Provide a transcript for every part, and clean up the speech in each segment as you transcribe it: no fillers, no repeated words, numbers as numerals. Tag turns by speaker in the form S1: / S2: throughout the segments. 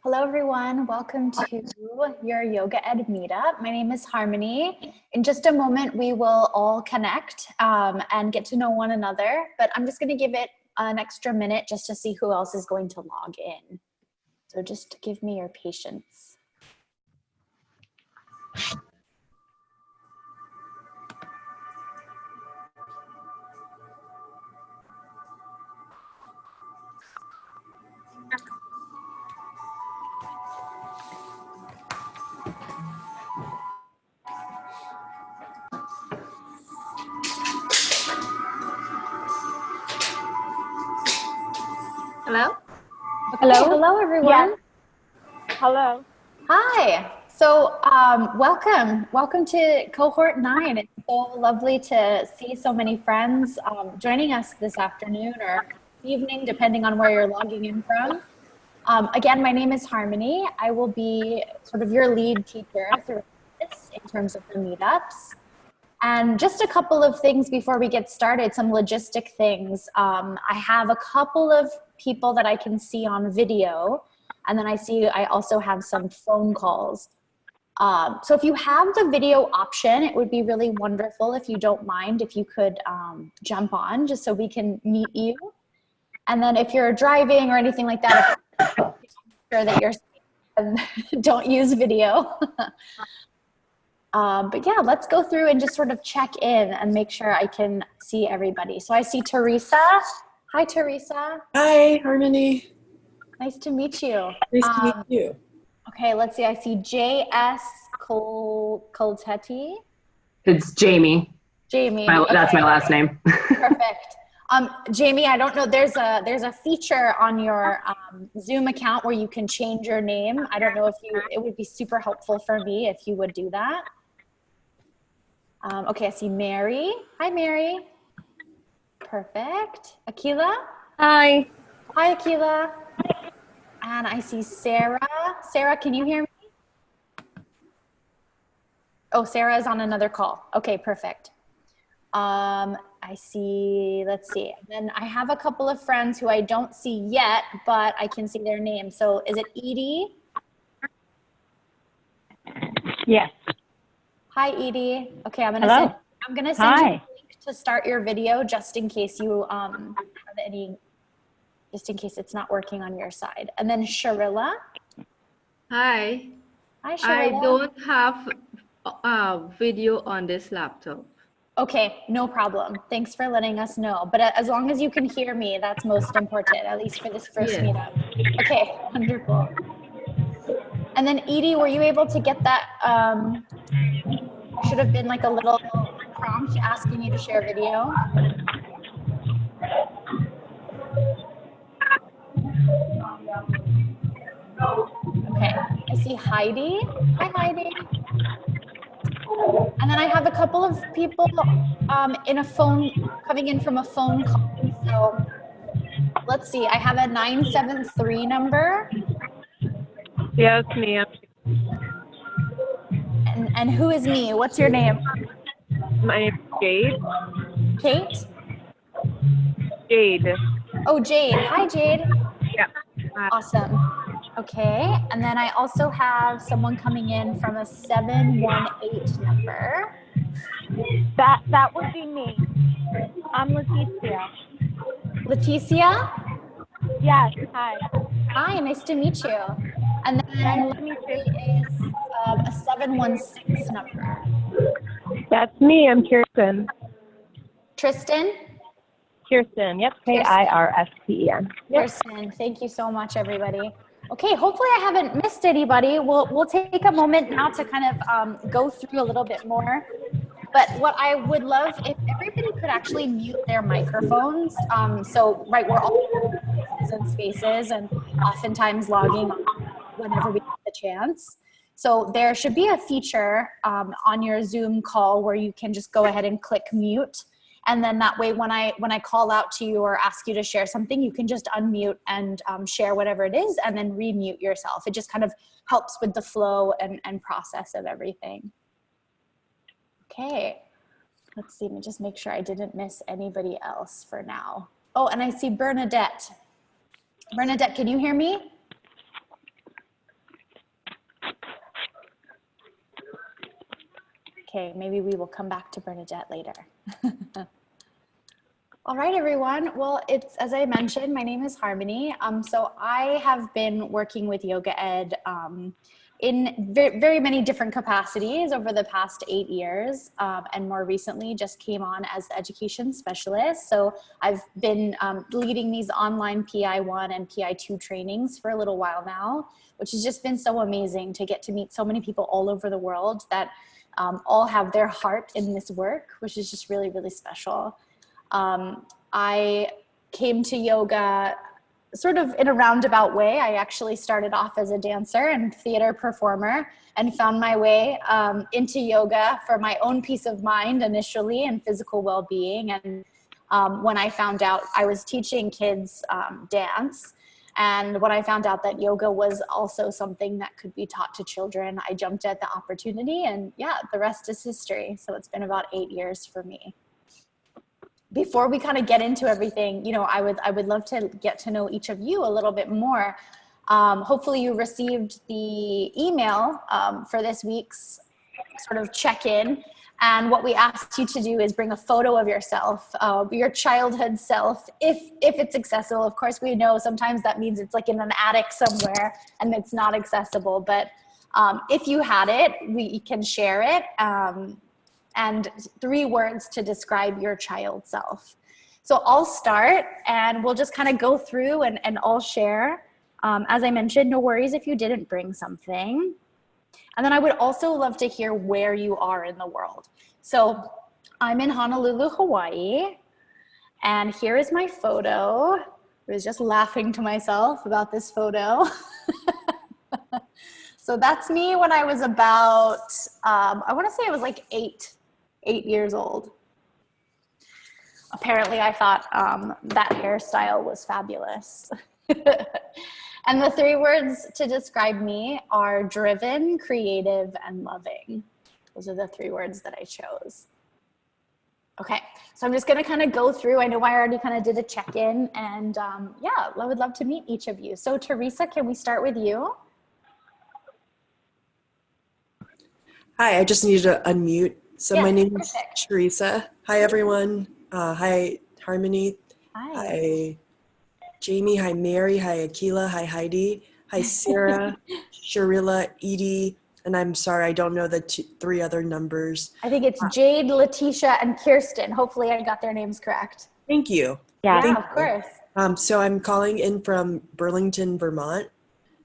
S1: Hello, everyone. Welcome to your Yoga Ed meetup. My name is Harmony. In just a moment, we will all connect and get to know one another, but I'm just going to give it an extra minute just to see who else is going to log in. So just give me your patience.
S2: Hello?
S1: Okay, hello, everyone.
S2: Yes. Hello.
S1: Hi. So welcome to cohort 9. It's so lovely to see so many friends joining us this afternoon or evening, depending on where you're logging in from. Again, my name is Harmony. I will be sort of your lead teacher through this in terms of the meetups. And just a couple of things before we get started, some logistic things. I have a couple of people that I can see on video, and then I also have some phone calls. So if you have the video option, it would be really wonderful if you don't mind if you could jump on just so we can meet you. And then if you're driving or anything like that, make sure that you're safe and don't use video. But yeah, let's go through and just sort of check in and make sure I can see everybody. So I see Teresa. Hi, Teresa.
S3: Hi, Harmony.
S1: Nice to meet you.
S3: Nice to meet you.
S1: Okay, let's see. I see J.S. Coltetti.
S4: It's Jamie.
S1: Jamie.
S4: That's my last name.
S1: Perfect. Jamie, I don't know. There's a feature on your Zoom account where you can change your name. I don't know if it would be super helpful for me if you would do that. Okay, I see Mary. Hi, Mary. Perfect. Akila.
S2: Hi.
S1: Hi, Akila. And I see Sarah. Sarah, can you hear me? Oh, Sarah is on another call. Okay, perfect. I see, let's see. And then I have a couple of friends who I don't see yet, but I can see their names. So is it Edie?
S2: Yes.
S1: Hi, Edie. Okay, I'm gonna send you a link to start your video just in case you have any, just in case it's not working on your side. And then Sharilla.
S5: Hi.
S1: Hi, Sharilla.
S5: I don't have video on this laptop.
S1: Okay, no problem. Thanks for letting us know. But as long as you can hear me, that's most important, at least for this first meetup. Okay, wonderful. And then Edie, were you able to get that? Should have been like a little prompt asking you to share video. Okay, I see Heidi. Hi, Heidi. And then I have a couple of people coming in from a phone call. So let's see, I have a 973 number.
S2: Yes, ma'am.
S1: And who is me? What's your name?
S2: My name is Jade.
S1: Kate?
S2: Jade.
S1: Oh, Jade. Hi, Jade.
S2: Yeah. Hi.
S1: Awesome. Okay, and then I also have someone coming in from a 718 number.
S6: That would be me. I'm Leticia.
S1: Leticia?
S6: Yes, hi.
S1: Hi, nice to meet you. And then let me see is a 716 number.
S2: That's me. I'm Kirsten.
S1: Tristan?
S2: Kirsten. Yep. Kirsten. Yep.
S1: Kirsten, thank you so much, everybody. Okay, hopefully I haven't missed anybody. We'll take a moment now to kind of go through a little bit more. But what I would love if everybody could actually mute their microphones. So, right, we're all in spaces and oftentimes logging whenever we get the chance. So there should be a feature on your Zoom call where you can just go ahead and click mute. And then that way, when I call out to you or ask you to share something, you can just unmute and share whatever it is and then remute yourself. It just kind of helps with the flow and process of everything. Okay, let's see, let me just make sure I didn't miss anybody else for now. Oh, and I see Bernadette. Bernadette, can you hear me? Okay, maybe we will come back to Bernadette later. All right, everyone. Well, it's, as I mentioned, my name is Harmony. So I have been working with Yoga Ed in very many different capacities over the past 8 years, and more recently just came on as the education specialist. So I've been leading these online PI1 and PI2 trainings for a little while now, which has just been so amazing to get to meet so many people all over the world that all have their heart in this work, which is just really, really special. I came to yoga sort of in a roundabout way. I actually started off as a dancer and theater performer and found my way into yoga for my own peace of mind initially and physical well-being. And when I found out I was teaching kids dance, and when I found out that yoga was also something that could be taught to children, I jumped at the opportunity, and yeah, the rest is history. So it's been about 8 years for me. Before we kind of get into everything, you know, I would love to get to know each of you a little bit more. Hopefully you received the email for this week's sort of check-in. And what we asked you to do is bring a photo of yourself, your childhood self, if it's accessible. Of course, we know sometimes that means it's like in an attic somewhere and it's not accessible. But if you had it, we can share it. And 3 words to describe your child self. So I'll start and we'll just kind of go through and all share. As I mentioned, no worries if you didn't bring something. And then I would also love to hear where you are in the world. So I'm in Honolulu, Hawaii, and here is my photo. I was just laughing to myself about this photo. So that's me when I was about, I want to say I was like 8 years old. Apparently I thought that hairstyle was fabulous. And the 3 words to describe me are driven, creative, and loving. Those are the 3 words that I chose. Okay, so I'm just gonna kind of go through. I know I already kind of did a check-in, and yeah, I would love to meet each of you. So Teresa, can we start with you?
S3: Hi, I just needed to unmute. So
S1: Yes,
S3: my name is
S1: perfect.
S3: Teresa. Hi, everyone. Hi, Harmony. Hi, Jamie. Hi, Mary. Hi, Akila. Hi, Heidi. Hi, Sarah, Sharilla, Edie. And I'm sorry, I don't know the 3 other numbers.
S1: I think it's Jade, Letitia, and Kirsten. Hopefully I got their names correct.
S3: Thank you.
S2: Yeah.
S1: Yeah, of course.
S3: So I'm calling in from Burlington, Vermont.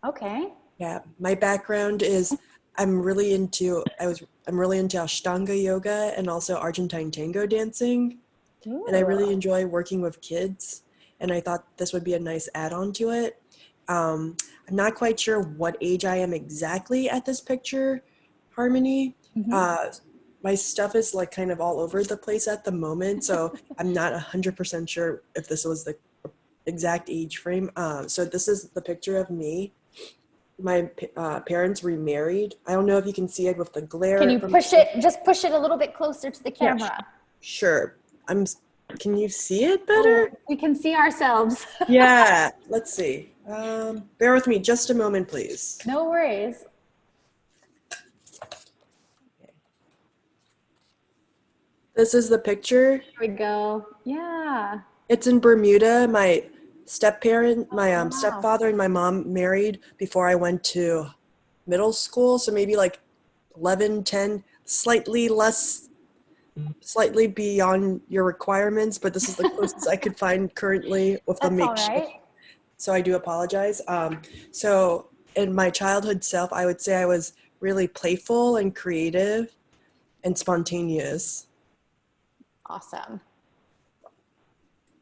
S1: Okay.
S3: Yeah, my background is I'm really into Ashtanga yoga and also Argentine tango dancing.
S1: Ooh.
S3: And I really enjoy working with kids, and I thought this would be a nice add-on to it. I'm not quite sure what age I am exactly at this picture, Harmony.
S1: Mm-hmm.
S3: My stuff is like kind of all over the place at the moment, so I'm not 100% sure if this was the exact age frame. So this is the picture of me. My parents remarried. I don't know if you can see it with the glare.
S1: Can you push it, just push it a little bit closer to the camera?
S3: Yeah, sure. Can you see it better?
S1: Oh, we can see ourselves.
S3: Yeah, let's see. Bear with me just a moment, please.
S1: No worries.
S3: This is the picture.
S1: Here we go. Yeah.
S3: It's in Bermuda. My step-parent, my
S1: wow.
S3: stepfather and my mom married before I went to middle school. So maybe like 11, 10, slightly beyond your requirements, but this is the closest I could find currently with the makeshift.
S1: All right.
S3: So I do apologize. So in my childhood self, I would say I was really playful and creative and spontaneous.
S1: Awesome.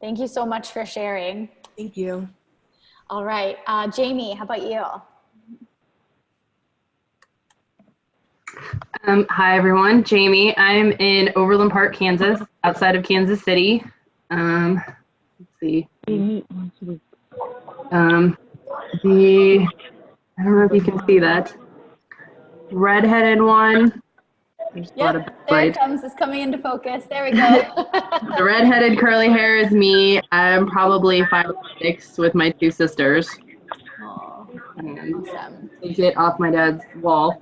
S1: Thank you so much for sharing.
S3: Thank you.
S1: All right. Jamie, how about you?
S4: Hi, everyone. Jamie. I'm in Overland Park, Kansas, outside of Kansas City. Let's see. I don't know if you can see that. Redheaded one. There's a lot of
S1: Yep, there
S4: light.
S1: it comes. It's coming into focus. There we go.
S4: The redheaded curly hair is me. I'm probably 5 or 6 with my 2 sisters.
S1: Oh,
S4: And
S1: awesome.
S4: take it off my dad's wall.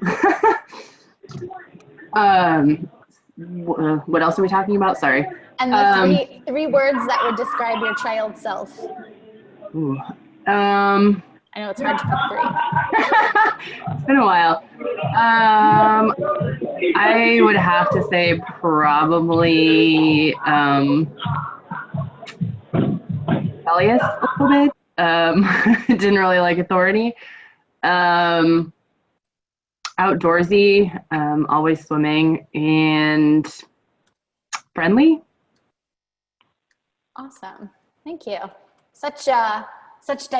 S4: What else are we talking about? Sorry.
S1: And the three words that would describe your child self.
S4: Ooh.
S1: I know it's hard to pick three.
S4: It's been a while. I would have to say probably rebellious a little bit. Didn't really like authority. Outdoorsy, always swimming, and friendly.
S1: Awesome. Thank you. Such diverse, such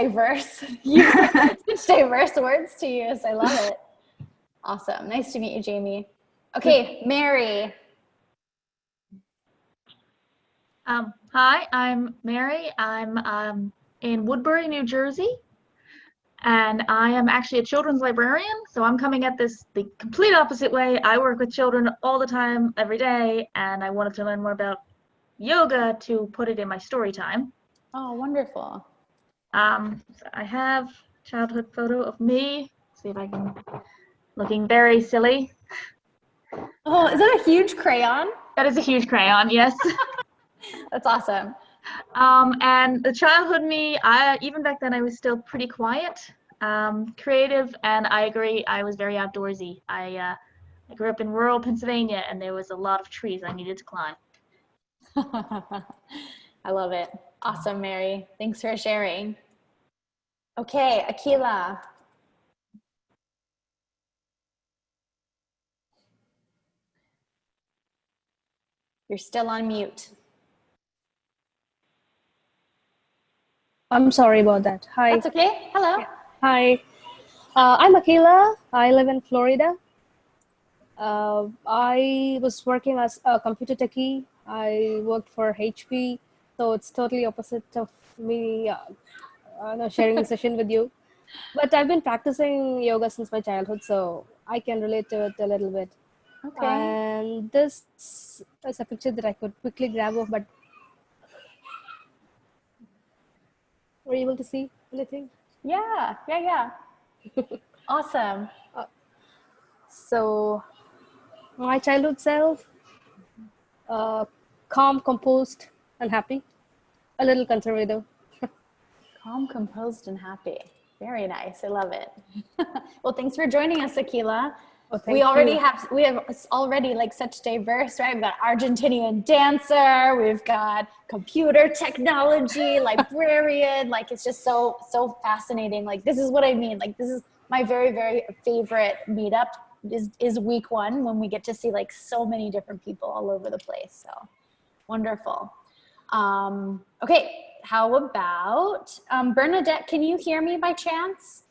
S1: diverse words to use. I love it. Awesome. Nice to meet you, Jamie. Okay, Mary.
S7: Hi, I'm Mary. I'm in Woodbury, New Jersey, and I am actually a children's librarian. So I'm coming at this the complete opposite way. I work with children all the time, every day, and I wanted to learn more about yoga to put it in my story time.
S1: Oh, wonderful.
S7: So I have a childhood photo of me. See if I can, looking very silly.
S1: Oh, is that a huge crayon?
S7: That is a huge crayon, yes.
S1: That's awesome.
S7: And the childhood me, even back then I was still pretty quiet, creative, and I agree, I was very outdoorsy. I grew up in rural Pennsylvania, and there was a lot of trees I needed to climb.
S1: I love it. Awesome, Mary. Thanks for sharing. Okay, Akila. You're still on mute.
S8: I'm sorry about that. Hi.
S1: That's okay. Hello.
S8: Hi. I'm Akila. I live in Florida. I was working as a computer techie. I worked for HP, so it's totally opposite of me sharing a session with you. But I've been practicing yoga since my childhood, so I can relate to it a little bit.
S1: Okay.
S8: And this is a picture that I could quickly grab off, but were you able to see anything?
S1: Yeah. Awesome.
S8: So my childhood self, calm, composed, and happy, a little conservative.
S1: Calm, composed, and happy. Very nice. I love it. Well, thanks for joining us, Akila.
S8: Oh,
S1: we have already like such diverse, right? We've got Argentinian dancer, we've got computer technology, librarian, like it's just so fascinating. Like this is what I mean. Like this is my very, very favorite meetup is week one when we get to see like so many different people all over the place. So wonderful. Okay, how about Bernadette, can you hear me by chance?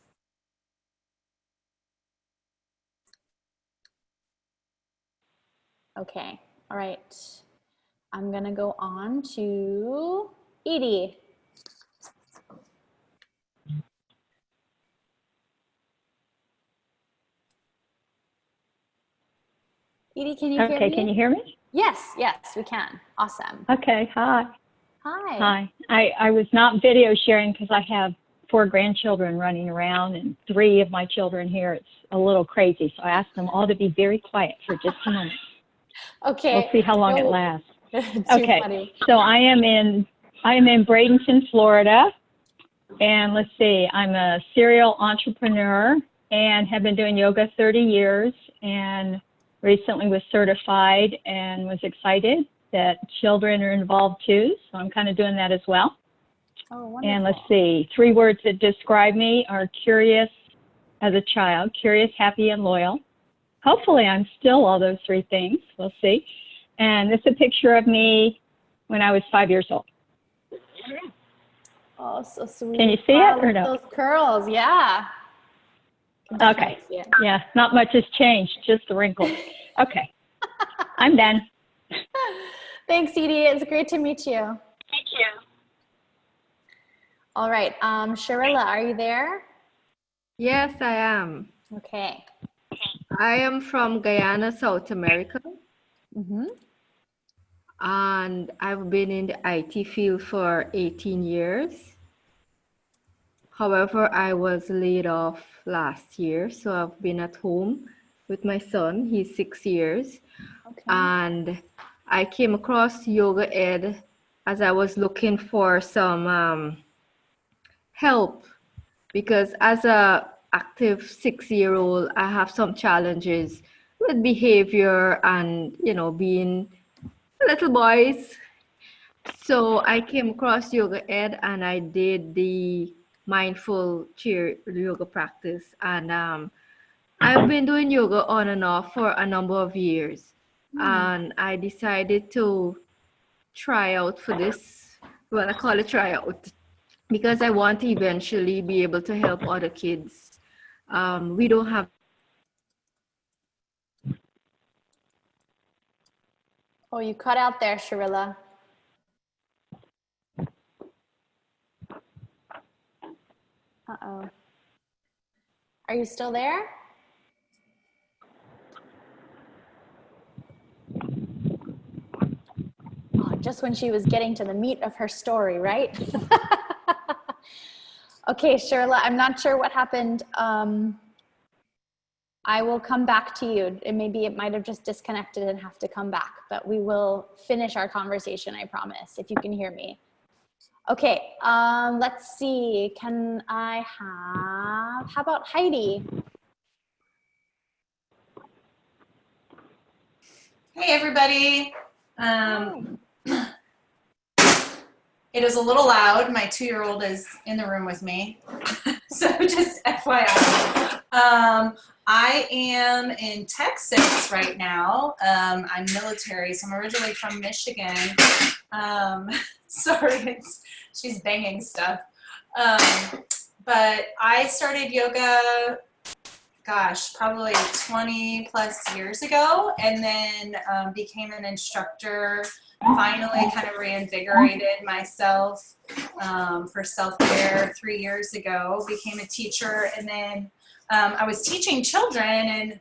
S1: Okay, all right. I'm gonna go on to Edie. Edie, can you hear me?
S9: Okay, can you hear me?
S1: Yes, we can. Awesome.
S9: Okay, hi.
S1: Hi.
S9: Hi. I was not video sharing because I have 4 grandchildren running around and 3 of my children here. It's a little crazy, so I asked them all to be very quiet for just a moment.
S1: Okay.
S9: We'll see how long it lasts.
S1: Okay. Funny.
S9: So I am in Bradenton, Florida, and let's see, I'm a serial entrepreneur and have been doing yoga 30 years and recently was certified and was excited that children are involved too, so I'm kind of doing that as well.
S1: Oh, wonderful.
S9: And let's see, 3 words that describe me are curious as a child, curious, happy, and loyal. Hopefully I'm still all those 3 things, we'll see. And this is a picture of me when I was 5 years old.
S1: Oh, so sweet.
S9: Can you see it or no?
S1: Those curls, yeah.
S9: Okay, yeah, not much has changed, just the wrinkles. Okay, I'm done.
S1: Thanks, Edie. It's great to meet you.
S9: Thank you.
S1: All right, Sharilla, are you there?
S5: Yes, I am.
S1: Okay.
S5: I am from Guyana, South America, and I've been in the IT field for 18 years. However, I was laid off last year, so I've been at home with my son. He's 6 years. and I came across Yoga Ed as I was looking for some help, because as a active 6-year-old, I have some challenges with behavior and, you know, being little boys. So I came across Yoga Ed and I did the mindful chair yoga practice, and I've been doing yoga on and off for a number of years, and I decided to try out for this. Well, I call it try out because I want to eventually be able to help other kids. We don't have.
S1: Oh, you cut out there, Sharilla. Uh-oh. Are you still there? Oh, just when she was getting to the meat of her story, right? Okay, Sharilla, I'm not sure what happened. I will come back to you. Maybe it might have just disconnected and have to come back, but we will finish our conversation, I promise, if you can hear me. Okay, let's see. Can I have, how about Heidi?
S10: Hey, everybody. It is a little loud. My 2-year-old is in the room with me. So just FYI. I am in Texas right now. I'm military, so I'm originally from Michigan. Sorry, she's banging stuff. But I started yoga, gosh, probably 20 plus years ago, and then became an instructor. Finally kind of reinvigorated myself for self-care 3 years ago, became a teacher, and then I was teaching children and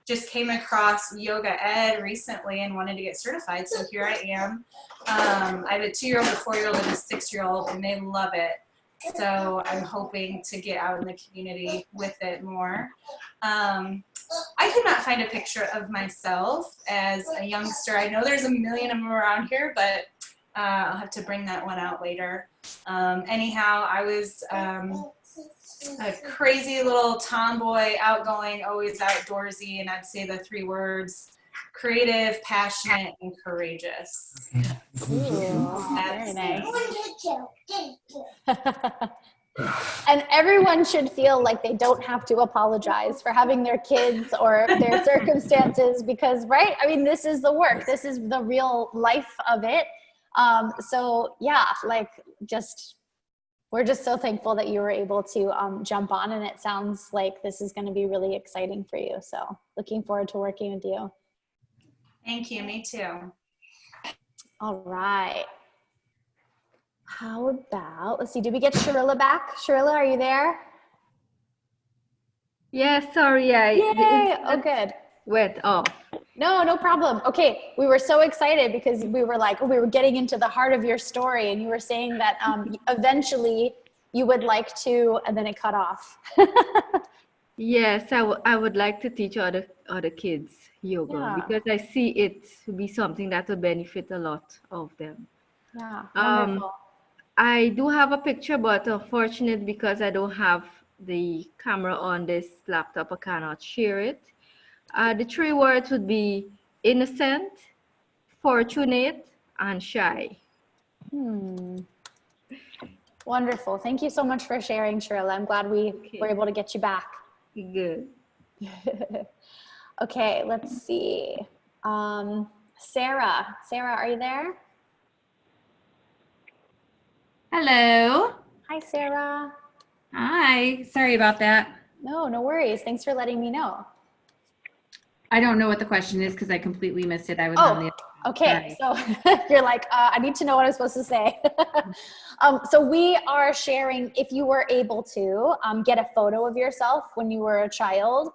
S10: just came across Yoga Ed recently and wanted to get certified, so here I am. I have a 2-year-old, a 4-year-old, and a 6-year-old, and they love it. So I'm hoping to get out in the community with it more. I could not find a picture of myself as a youngster. I know there's a million of them around here, but I'll have to bring that one out later. Anyhow, I was a crazy little tomboy, outgoing, always outdoorsy, and I'd say the 3 words: creative, passionate, and courageous.
S1: Ooh,
S10: That's
S1: very
S10: me.
S1: nice. And everyone should feel like they don't have to apologize for having their kids or their circumstances, because, right? I mean, this is the work. This is the real life of it. So yeah, like we're just so thankful that you were able to jump on, and it sounds like this is going to be really exciting for you. So looking forward to working with you.
S10: Thank you, me too.
S1: All right. How about, let's see, did we get Sharilla back? Sharilla, are you there?
S5: Yeah, sorry,
S1: Yay! Oh, good.
S5: Went off.
S1: No problem. Okay, we were so excited because we were like, we were getting into the heart of your story, and you were saying that eventually you would like to, and then it cut off.
S5: Yes, I would like to teach other kids yoga,
S1: Yeah.
S5: because I see it to be something that will benefit a lot of them.
S1: Yeah, wonderful.
S5: I do have a picture, but unfortunately, because I don't have the camera on this laptop, I cannot share it. The 3 words would be innocent, fortunate, and shy.
S1: Wonderful. Thank you so much for sharing, Sharilla. I'm glad we were able to get you back.
S5: Good.
S1: Okay, let's see. Sarah, are you there?
S11: Hello.
S1: Hi, Sarah.
S11: Hi. Sorry about that.
S1: No worries. Thanks for letting me know.
S11: I don't know what the question is because I completely missed it. I was on the.
S1: Okay. So you're like, I need to know what I'm supposed to say. So we are sharing, if you were able to get a photo of yourself when you were a child.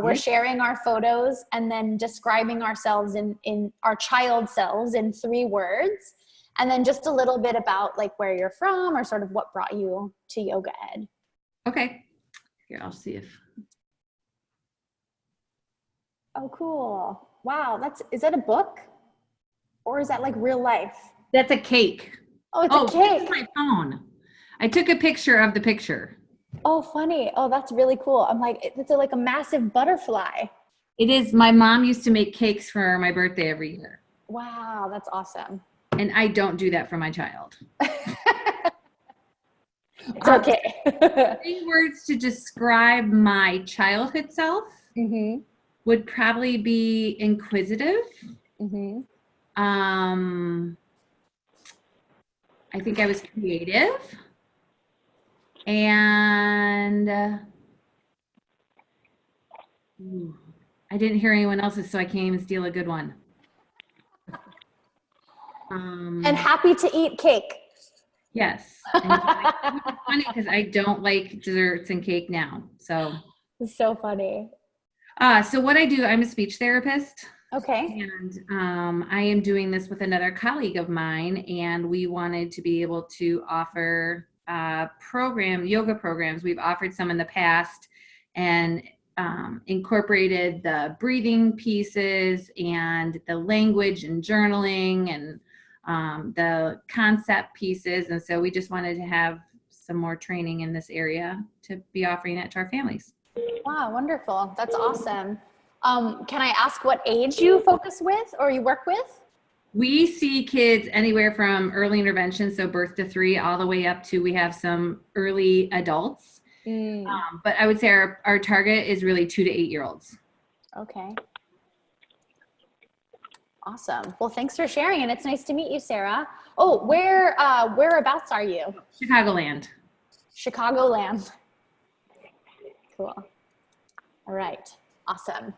S1: We're sharing our photos and then describing ourselves in our child selves in 3 words. And then just a little bit about like where you're from or sort of what brought you to Yoga Ed.
S11: Okay. Here, I'll see if.
S1: Oh, cool. Wow, is that a book? Or is that like real life?
S11: That's a cake.
S1: Oh, it's a
S11: This is
S1: cake.
S11: my phone. I took a picture of the picture.
S1: Oh, funny. Oh, that's really cool. I'm like, it's like a massive butterfly.
S11: It is. My mom used to make cakes for my birthday every year.
S1: Wow, that's awesome.
S11: And I don't do that for my child.
S1: It's okay.
S11: 3 words to describe my childhood self would probably be inquisitive. I think I was creative. And I didn't hear anyone else's, so I can't even steal a good one.
S1: And happy to eat cake.
S11: Yes. And it's funny because I don't like desserts and cake now. So
S1: it's so funny.
S11: So what I do, I'm a speech therapist.
S1: Okay.
S11: And I am doing this with another colleague of mine, and we wanted to be able to offer yoga programs. We've offered some in the past and incorporated the breathing pieces and the language and journaling and the concept pieces. And so we just wanted to have some more training in this area to be offering that to our families.
S1: Wow, wonderful. That's awesome. Can I ask what age you focus with or you work with?
S11: We see kids anywhere from early intervention, so birth to 3, all the way up to we have some early adults. But I would say our target is really 2 to 8-year-olds.
S1: Okay. Awesome. Well, thanks for sharing, and it's nice to meet you, Sarah. Oh, whereabouts are you?
S11: Chicagoland.
S1: Chicagoland. Cool. All right. Awesome.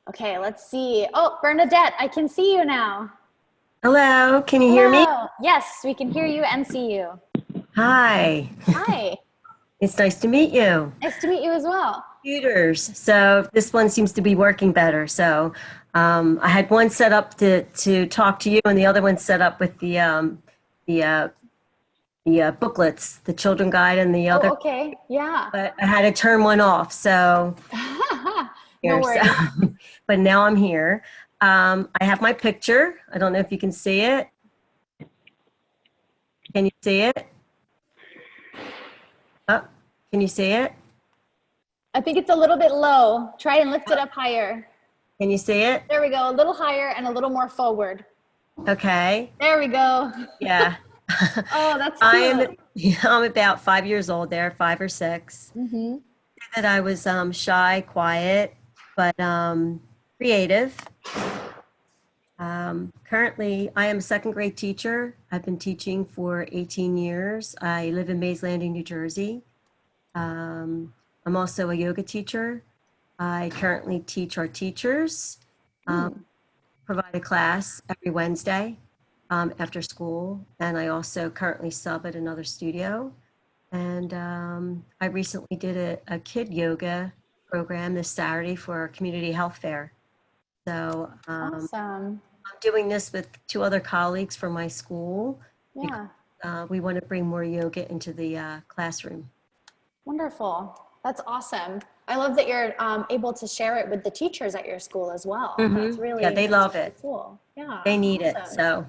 S1: Okay, let's see. Oh, Bernadette, I can see you now.
S12: Hello, can you hear me?
S1: Yes, we can hear you and see you.
S12: Hi.
S1: Hi.
S12: It's nice to meet you.
S1: Nice to meet you as well.
S12: Computers. So this one seems to be working better. So I had one set up to talk to you, and the other one set up with the booklets, the children guide and the other.
S1: Oh, okay. Yeah.
S12: But I had to turn one off. So.
S1: No worries.
S12: But now I'm here. I have my picture. I don't know if you can see it. Can you see it? Oh, can you see it?
S1: I think it's a little bit low. Try and lift it up higher.
S12: Can you see it?
S1: There we go. A little higher and a little more forward.
S12: Okay.
S1: There we go.
S12: Yeah.
S1: Oh, that's cute.
S12: I'm about 5 years old there, 5 or 6. That I was shy, quiet, but creative. Currently, I am a 2nd grade teacher. I've been teaching for 18 years. I live in Mays Landing, New Jersey. I'm also a yoga teacher. I currently teach our teachers, provide a class every Wednesday after school, and I also currently sub at another studio. And I recently did a kid yoga program this Saturday for our community health fair. So
S1: awesome.
S12: I'm doing this with 2 other colleagues from my school.
S1: Yeah.
S12: We want to bring more yoga into the classroom.
S1: Wonderful. That's awesome. I love that you're able to share it with the teachers at your school as well. That's really,
S12: yeah, they love it.
S1: Cool. Yeah.
S12: They need it. So.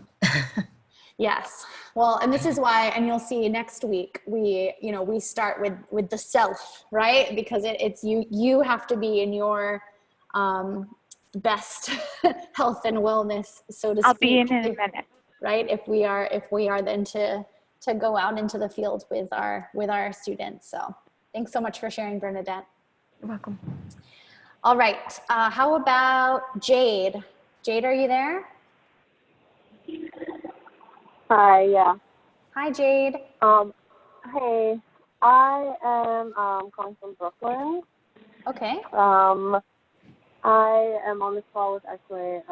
S1: Yes. Well, and this is why, and you'll see next week, we start with the self, right? Because it's you have to be in your best health and wellness, so to speak.
S6: I'll be in a minute.
S1: Right? If we are then to go out into the field with our students. So thanks so much for sharing, Bernadette.
S12: You're welcome.
S1: All right. How about Jade? Jade, are you there?
S13: Hi, yeah.
S1: Hi, Jade.
S13: Hey, I am calling from Brooklyn.
S1: Okay.
S13: I am on this call with actually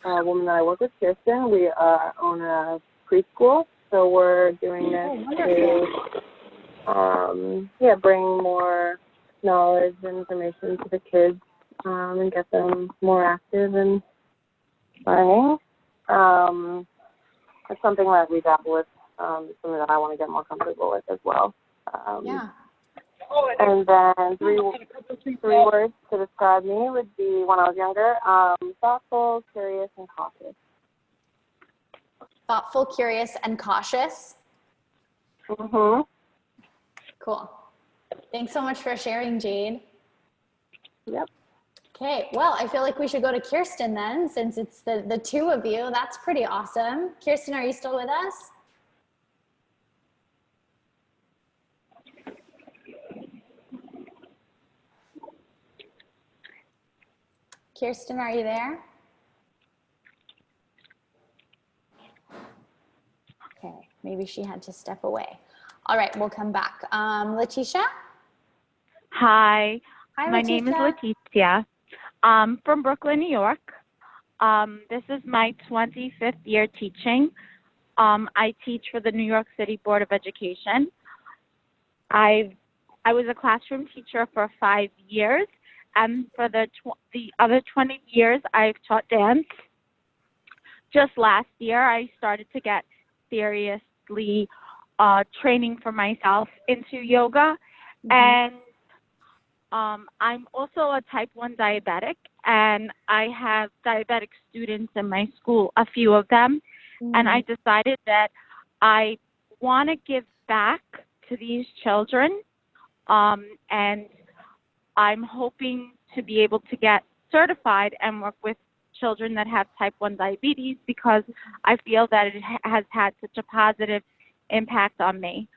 S13: a woman that I work with, Kirsten. We own a preschool, so we're doing this to bring more knowledge and information to the kids and get them more active and learning. It's something that we dabble with, something that I want to get more comfortable with as well.
S1: Yeah.
S13: And then three words to describe me would be when I was younger, thoughtful, curious, and cautious.
S1: Thoughtful, curious, and cautious.
S13: Mm-hmm.
S1: Cool. Thanks so much for sharing, Jade.
S13: Yep.
S1: Okay, well, I feel like we should go to Kirsten then, since it's the two of you. That's pretty awesome. Kirsten, are you still with us? Kirsten, are you there? Okay, maybe she had to step away. All right, we'll come back. Letitia?
S6: Hi.
S1: Hi,
S6: My name is
S1: Letitia.
S6: Leticia. I'm from Brooklyn, New York. This is my 25th year teaching. I teach for the New York City Board of Education. I was a classroom teacher for 5 years, and for the other 20 years, I've taught dance. Just last year, I started to get seriously training for myself into yoga, and I'm also a type 1 diabetic, and I have diabetic students in my school, a few of them, and I decided that I want to give back to these children, and I'm hoping to be able to get certified and work with children that have type 1 diabetes, because I feel that it has had such a positive impact on me.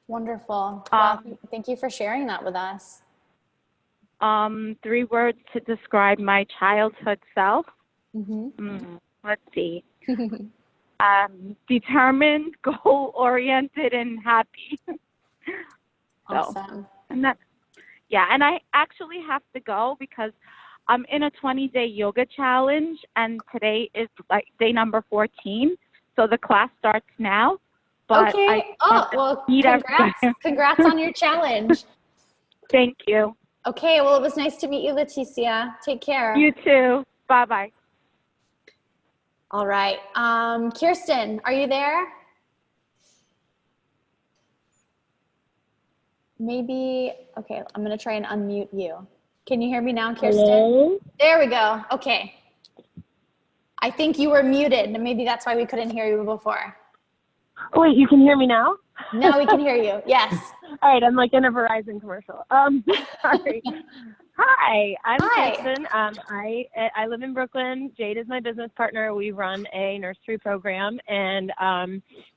S1: Wonderful. Well, thank you for sharing that with us.
S6: 3 words to describe my childhood self. Let's see. Determined, goal-oriented, and happy.
S1: Awesome.
S6: And that's, yeah, and I actually have to go because I'm in a 20-day yoga challenge, and today is like day number 14. So the class starts now. But
S1: Okay. Well, congrats on your challenge.
S6: Thank you.
S1: Okay. Well, it was nice to meet you, Leticia. Take care.
S6: You too. Bye-bye.
S1: All right. Kirsten, are you there? Maybe, okay, I'm going to try and unmute you. Can you hear me now, Kirsten?
S14: Hello?
S1: There we go. Okay. I think you were muted. Maybe that's why we couldn't hear you before.
S14: Oh, wait, you can hear me now?
S1: Now we can hear you. Yes.
S14: All right, I'm like in a Verizon commercial. Sorry. Hi, I'm Kirsten. I live in Brooklyn. Jade is my business partner. We run a nursery program, and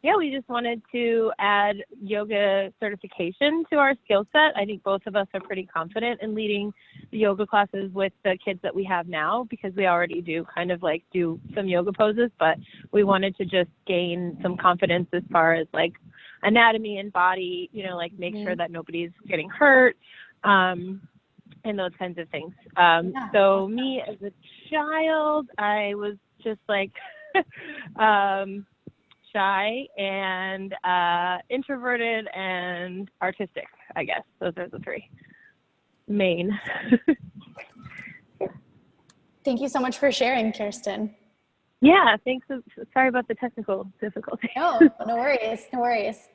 S14: yeah, we just wanted to add yoga certification to our skill set. I think both of us are pretty confident in leading the yoga classes with the kids that we have now, because we already do kind of like do some yoga poses, but we wanted to just gain some confidence as far as like anatomy and body, you know, like make sure that nobody's getting hurt. And those kinds of things. So me as a child, I was just like shy and introverted and artistic, I guess. Those are the 3 main.
S1: Thank you so much for sharing, Kirsten.
S14: Yeah, thanks. Sorry about the technical difficulty.
S1: No worries, no worries.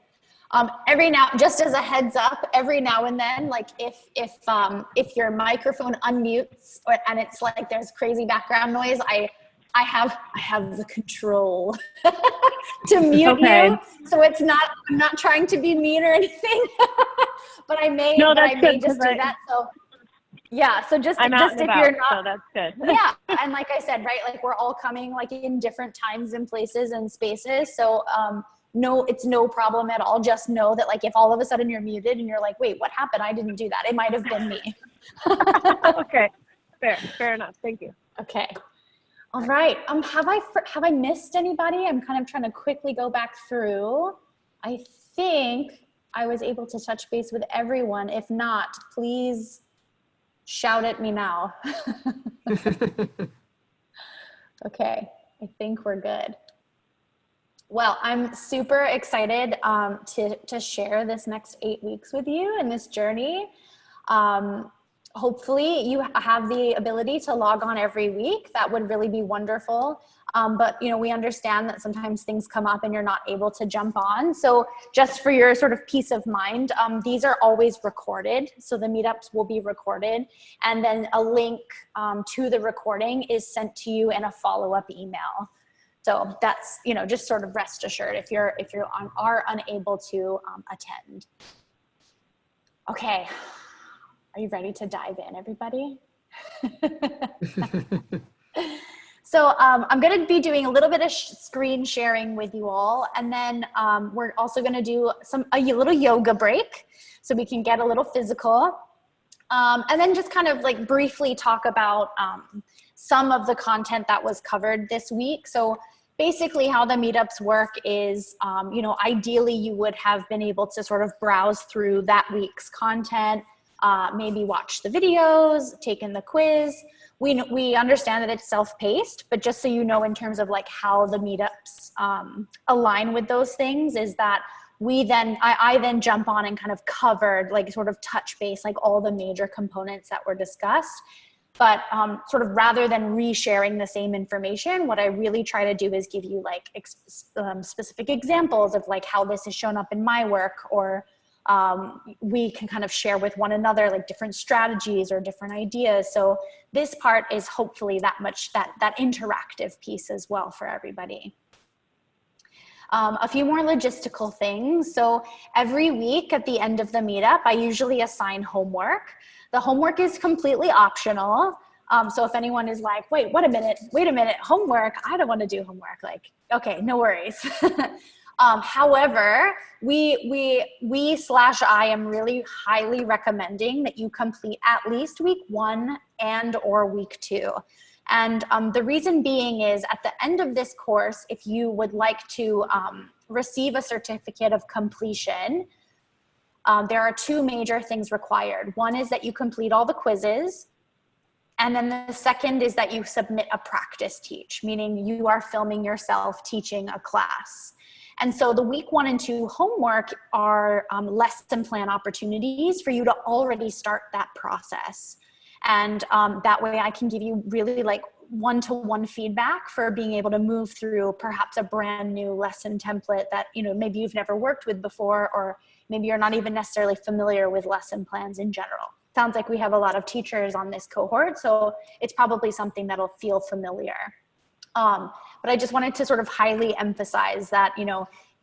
S1: Just as a heads up, every now and then, like if your microphone unmutes and it's like there's crazy background noise, I have the control to mute you. So I'm not trying to be mean or anything, but I may just do that. So yeah, so just if you're not,
S14: so that's good.
S1: Yeah, and like I said, right, like we're all coming like in different times and places and spaces. So no, it's no problem at all. Just know that like if all of a sudden you're muted and you're like, wait, what happened? I didn't do that. It might have been me.
S14: Okay, fair enough. Thank you.
S1: Okay. All right. Have I missed anybody? I'm kind of trying to quickly go back through. I think I was able to touch base with everyone. If not, please shout at me now. Okay. I think we're good. Well, I'm super excited to share this next 8 weeks with you and this journey. hopefully you have the ability to log on every week. That would really be wonderful. But we understand that sometimes things come up and you're not able to jump on. So just for your sort of peace of mind, these are always recorded. So the meetups will be recorded, and then a link to the recording is sent to you in a follow-up email. So that's, just sort of rest assured if you're are unable to attend. Okay, are you ready to dive in, everybody? So I'm going to be doing a little bit of screen sharing with you all, and then we're also going to do a little yoga break so we can get a little physical, and then just kind of like briefly talk about some of the content that was covered this week. So basically how the meetups work is, ideally you would have been able to sort of browse through that week's content, maybe watch the videos, taken the quiz. We understand that it's self-paced, but just so you know, in terms of like how the meetups align with those things, is that I then jump on and kind of covered, like sort of touch base, like all the major components that were discussed. But sort of rather than resharing the same information, what I really try to do is give you like specific examples of like how this has shown up in my work, or we can kind of share with one another like different strategies or different ideas. So this part is hopefully that interactive piece as well for everybody. A few more logistical things. So every week at the end of the meetup, I usually assign homework. The homework is completely optional. So if anyone is like, wait a minute, homework, I don't want to do homework. Like, okay, no worries. However, I am really highly recommending that you complete at least week 1 and/or week 2. And the reason being is, at the end of this course, if you would like to receive a certificate of completion, there are 2 major things required. One is that you complete all the quizzes. And then the second is that you submit a practice teach, meaning you are filming yourself teaching a class. And so the week 1 and 2 homework are lesson plan opportunities for you to already start that process. And that way I can give you really like one-to-one feedback for being able to move through perhaps a brand new lesson template that, maybe you've never worked with before, or maybe you're not even necessarily familiar with lesson plans in general. Sounds like we have a lot of teachers on this cohort, so it's probably something that'll feel familiar. But I just wanted to sort of highly emphasize that,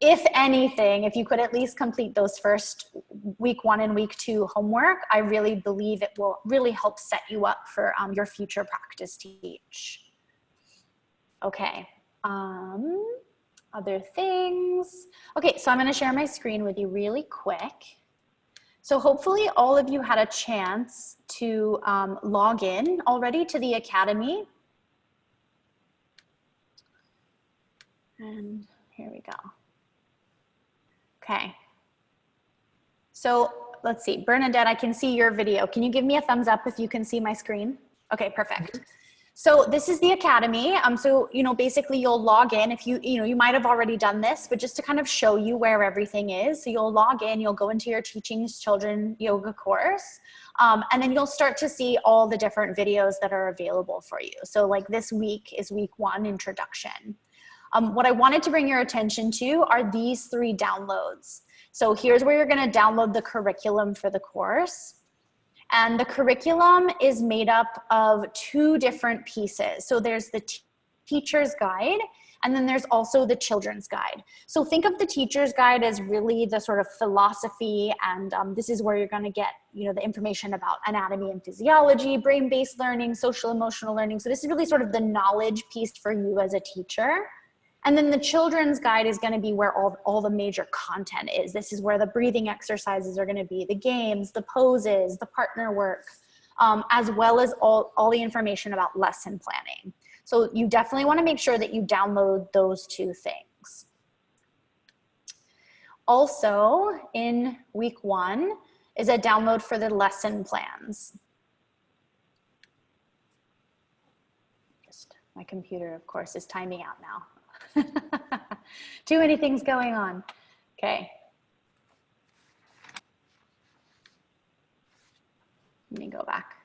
S1: if anything, if you could at least complete those first week 1 and week 2 homework, I really believe it will really help set you up for your future practice teach. Okay, other things. Okay, so I'm gonna share my screen with you really quick. So hopefully all of you had a chance to log in already to the Academy. And here we go. Okay. So let's see, Bernadette, I can see your video. Can you give me a thumbs up if you can see my screen? Okay, perfect. So this is the Academy. So, basically you'll log in if you might have already done this, but just to kind of show you where everything is. So you'll log in, you'll go into your Teaching Children yoga course, and then you'll start to see all the different videos that are available for you. So like this week is week 1, introduction. What I wanted to bring your attention to are these 3 downloads. So here's where you're going to download the curriculum for the course. And the curriculum is made up of 2 different pieces. So there's the teacher's guide, and then there's also the children's guide. So think of the teacher's guide as really the sort of philosophy, and this is where you're going to get, the information about anatomy and physiology, brain-based learning, social emotional learning. So this is really sort of the knowledge piece for you as a teacher. And then the children's guide is going to be where all the major content is. This is where the breathing exercises are going to be, the games, the poses, the partner work, as well as all the information about lesson planning. So you definitely want to make sure that you download those 2 things. Also, in week 1 is a download for the lesson plans. My computer, of course, is timing out now. Too many things going on. Okay. Let me go back.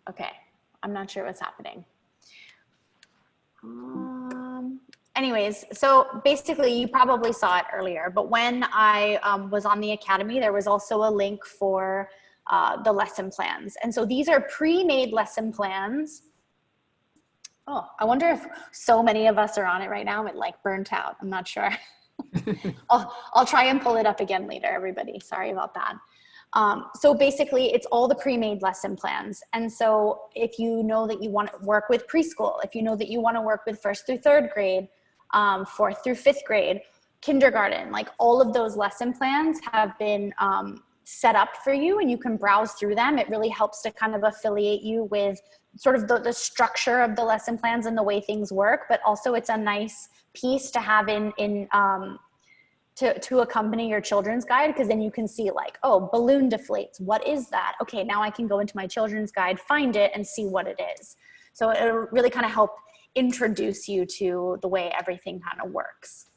S1: Okay, I'm not sure what's happening. Anyways, so basically you probably saw it earlier, but when I was on the Academy, there was also a link for the lesson plans. And so these are pre-made lesson plans. Oh, I wonder if so many of us are on it right now, it like burnt out. I'm not sure. I'll try and pull it up again later, everybody. Sorry about that. So basically it's all the pre-made lesson plans. And so if you know that you want to work with preschool, if you know that you want to work with 1st through 3rd grade, 4th through 5th grade, kindergarten, like all of those lesson plans have been set up for you and you can browse through them. It really helps to kind of affiliate you with sort of the structure of the lesson plans and the way things work, but also it's a nice piece to have to accompany your children's guide, because then you can see like, oh, balloon deflates, what is that? Okay, now I can go into my children's guide, find it, and see what it is. So it'll really kind of help introduce you to the way everything kind of works.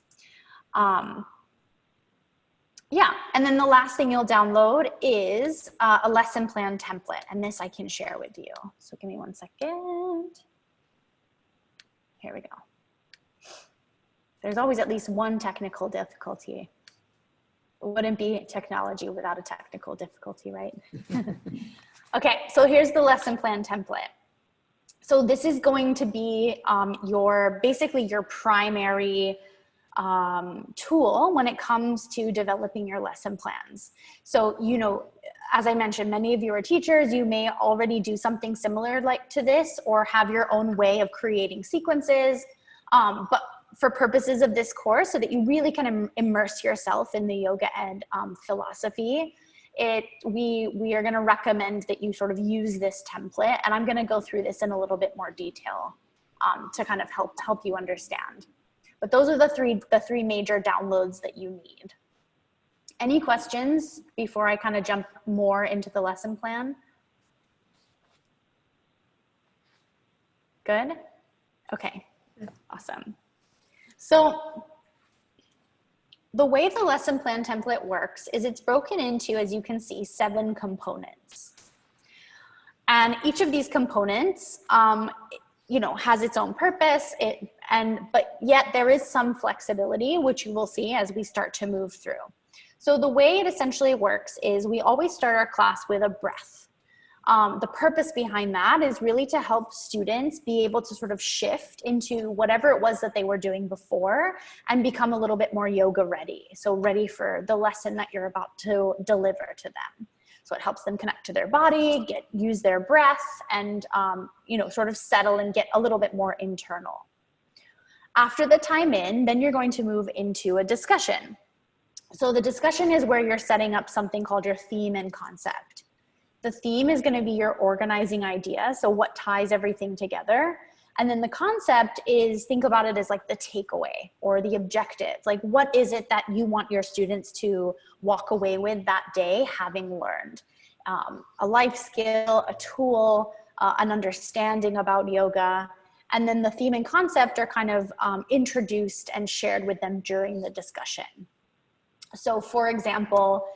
S1: Yeah, and then the last thing you'll download is a lesson plan template, and this I can share with you. So give me 1 second. Here we go. There's always at least one technical difficulty. It wouldn't be technology without a technical difficulty, right? Okay, so here's the lesson plan template. So this is going to be basically your primary tool when it comes to developing your lesson plans. So, you know, as I mentioned, many of you are teachers, you may already do something similar like to this or have your own way of creating sequences, but for purposes of this course, so that you really can immerse yourself in the yoga ed philosophy, we are going to recommend that you sort of use this template, and I'm going to go through this in a little bit more detail to kind of help you understand. But those are the three major downloads that you need. Any questions before I kind of jump more into the lesson plan? Good? Okay, awesome. So the way the lesson plan template works is it's broken into, as you can see, 7 components. And each of these components, you know, has its own purpose, but yet there is some flexibility, which you will see as we start to move through. So the way it essentially works is we always start our class with a breath. The purpose behind that is really to help students be able to sort of shift into whatever it was that they were doing before and become a little bit more yoga ready. So ready for the lesson that you're about to deliver to them. So it helps them connect to their body, use their breath, and you know, sort of settle and get a little bit more internal. After the time in, then you're going to move into a discussion. So the discussion is where you're setting up something called your theme and concept. The theme is going to be your organizing idea, so what ties everything together. And then the concept is, think about it as like the takeaway or the objective. Like, what is it that you want your students to walk away with that day having learned? A life skill, a tool, an understanding about yoga. And then the theme and concept are kind of introduced and shared with them during the discussion. So for example,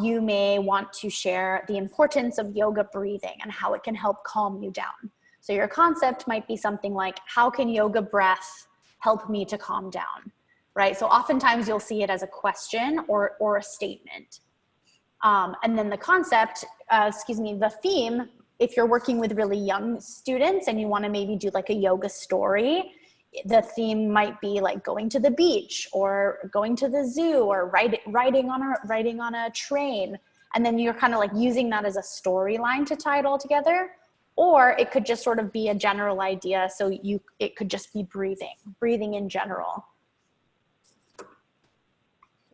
S1: you may want to share the importance of yoga breathing and how it can help calm you down. So your concept might be something like, how can yoga breath help me to calm down, right? So oftentimes you'll see it as a question or a statement. And then the concept, the theme, if you're working with really young students and you want to maybe do like a yoga story, the theme might be like going to the beach or going to the zoo or riding on a train. And then you're kind of like using that as a storyline to tie it all together. Or it could just sort of be a general idea. So it could just be breathing in general.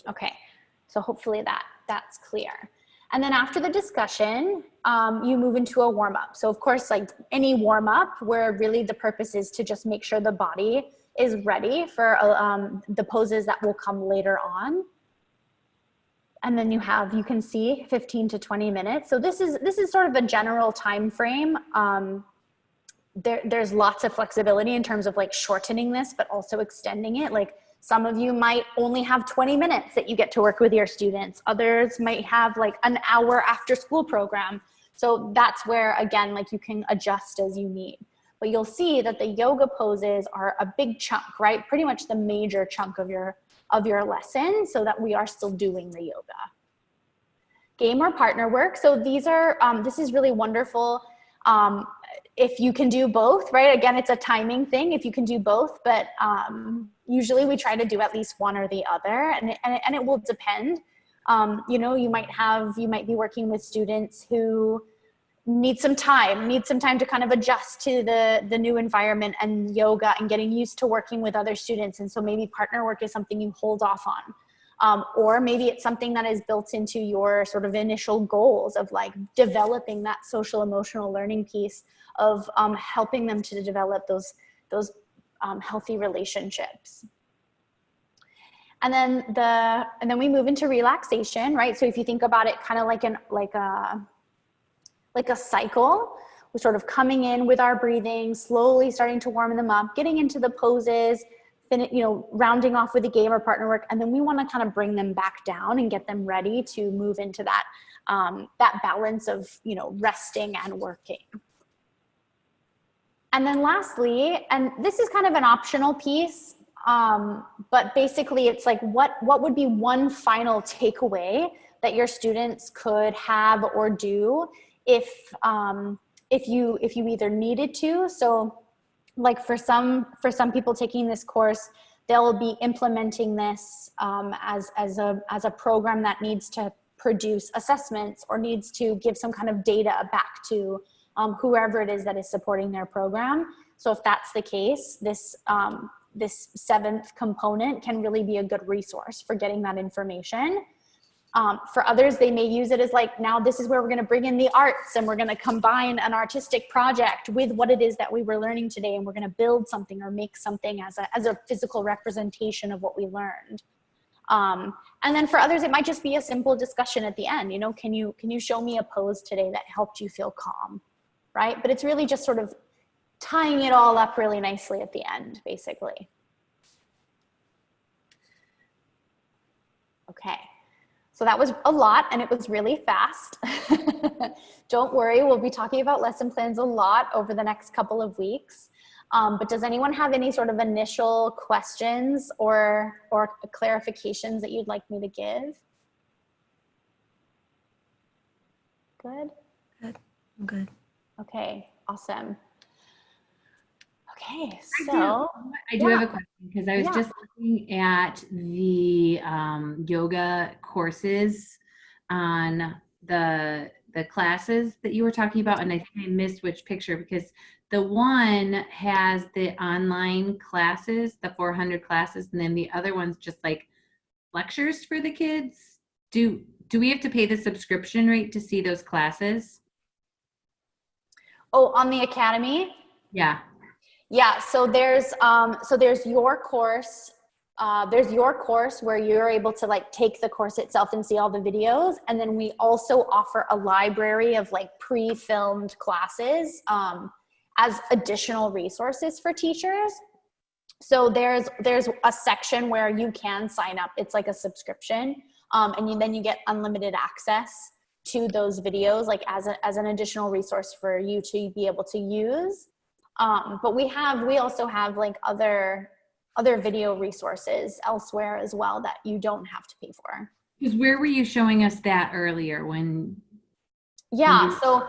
S1: Okay, so hopefully that's clear. And then after the discussion, you move into a warm-up. So of course, like any warm-up, where really the purpose is to just make sure the body is ready for the poses that will come later on. And then you can see 15 to 20 minutes. So this is sort of a general time frame. There's lots of flexibility in terms of like shortening this, but also extending it. Like Some of you might only have 20 minutes that you get to work with your students. Others might have like an hour after school program. So that's where, again, like you can adjust as you need. But you'll see that the yoga poses are a big chunk, right? Pretty much the major chunk of your lesson, so that we are still doing the yoga. Game or partner work. So these are, this is really wonderful. If you can do both, right? Again, it's a timing thing if you can do both, but usually we try to do at least one or the other, and it will depend. You know, you might be working with students who need some time to kind of adjust to the new environment and yoga and getting used to working with other students. And so maybe partner work is something you hold off on. Or maybe it's something that is built into your sort of initial goals of like developing that social emotional learning piece of helping them to develop those healthy relationships. And then we move into relaxation, right? So if you think about it kind of like a cycle, we're sort of coming in with our breathing, slowly starting to warm them up, getting into the poses, rounding off with the game or partner work, and then we want to kind of bring them back down and get them ready to move into that that balance of resting and working. And then lastly, and this is kind of an optional piece, but basically it's like what would be one final takeaway that your students could have or do if you either needed to. So like for some people taking this course, they'll be implementing this as a program that needs to produce assessments or needs to give some kind of data back to whoever it is that is supporting their program. So if that's the case, this seventh component can really be a good resource for getting that information. For others, they may use it as like, now this is where we're going to bring in the arts and we're going to combine an artistic project with what it is that we were learning today, and we're going to build something or make something as a physical representation of what we learned. And then for others, it might just be a simple discussion at the end. Can you show me a pose today that helped you feel calm, right? But it's really just sort of tying it all up really nicely at the end, basically. Okay. So that was a lot, and it was really fast. Don't worry, we'll be talking about lesson plans a lot over the next couple of weeks. But does anyone have any sort of initial questions or clarifications that you'd like me to give? Good?
S12: Good. I'm good.
S1: Okay, awesome. Okay, so
S11: I do have a question, because I was just looking at the yoga courses on the classes that you were talking about, and I think I missed which picture, because the one has the online classes, the 400 classes, and then the other one's just like lectures for the kids. Do we have to pay the subscription rate to see those classes?
S1: Oh, on the Academy?
S11: Yeah.
S1: Yeah, so there's your course. There's your course where you're able to like take the course itself and see all the videos. And then we also offer a library of like pre-filmed classes as additional resources for teachers. So there's a section where you can sign up. It's like a subscription, and then you get unlimited access to those videos, like as an additional resource for you to be able to use. But we also have like other video resources elsewhere as well that you don't have to pay for.
S11: Because where were you showing us that earlier
S1: So